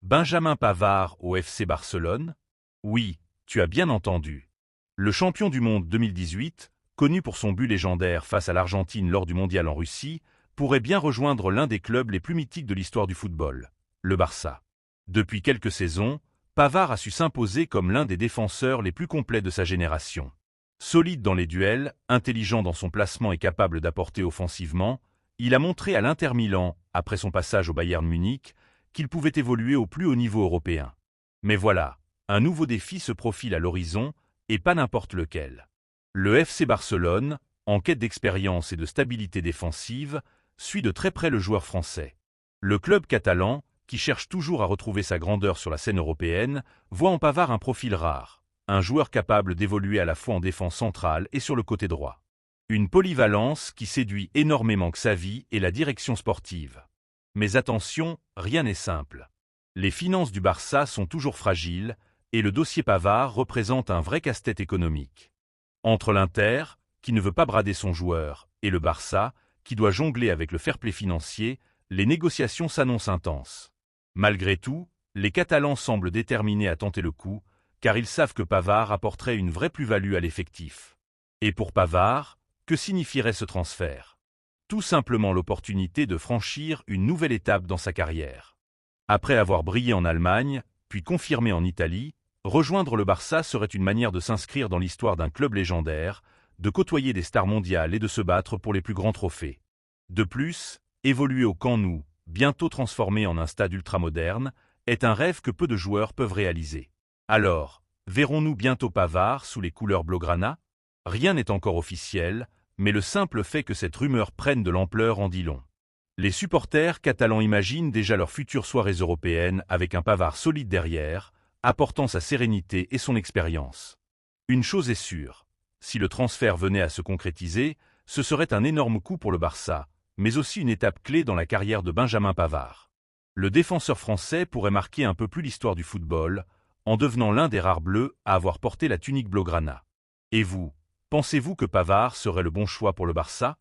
Benjamin Pavard au FC Barcelone? Oui, tu as bien entendu. Le champion du monde 2018, connu pour son but légendaire face à l'Argentine lors du mondial en Russie, pourrait bien rejoindre l'un des clubs les plus mythiques de l'histoire du football, le Barça. Depuis quelques saisons, Pavard a su s'imposer comme l'un des défenseurs les plus complets de sa génération. Solide dans les duels, intelligent dans son placement et capable d'apporter offensivement, il a montré à l'Inter Milan, après son passage au Bayern Munich, qu'il pouvait évoluer au plus haut niveau européen. Mais voilà, un nouveau défi se profile à l'horizon, et pas n'importe lequel. Le FC Barcelone, en quête d'expérience et de stabilité défensive, suit de très près le joueur français. Le club catalan, qui cherche toujours à retrouver sa grandeur sur la scène européenne, voit en Pavard un profil rare, un joueur capable d'évoluer à la fois en défense centrale et sur le côté droit. Une polyvalence qui séduit énormément Xavi et la direction sportive. Mais attention, rien n'est simple. Les finances du Barça sont toujours fragiles, et le dossier Pavard représente un vrai casse-tête économique. Entre l'Inter, qui ne veut pas brader son joueur, et le Barça, qui doit jongler avec le fair-play financier, les négociations s'annoncent intenses. Malgré tout, les Catalans semblent déterminés à tenter le coup, car ils savent que Pavard apporterait une vraie plus-value à l'effectif. Et pour Pavard, que signifierait ce transfert? Tout simplement l'opportunité de franchir une nouvelle étape dans sa carrière. Après avoir brillé en Allemagne, puis confirmé en Italie, rejoindre le Barça serait une manière de s'inscrire dans l'histoire d'un club légendaire, de côtoyer des stars mondiales et de se battre pour les plus grands trophées. De plus, évoluer au Camp Nou, bientôt transformé en un stade ultramoderne, est un rêve que peu de joueurs peuvent réaliser. Alors, verrons-nous bientôt Pavard sous les couleurs blaugrana? Rien n'est encore officiel, mais le simple fait que cette rumeur prenne de l'ampleur en dit long. Les supporters catalans imaginent déjà leurs futures soirées européennes avec un Pavard solide derrière, apportant sa sérénité et son expérience. Une chose est sûre, si le transfert venait à se concrétiser, ce serait un énorme coup pour le Barça, mais aussi une étape clé dans la carrière de Benjamin Pavard. Le défenseur français pourrait marquer un peu plus l'histoire du football, en devenant l'un des rares bleus à avoir porté la tunique blaugrana. Et vous, pensez-vous que Pavard serait le bon choix pour le Barça?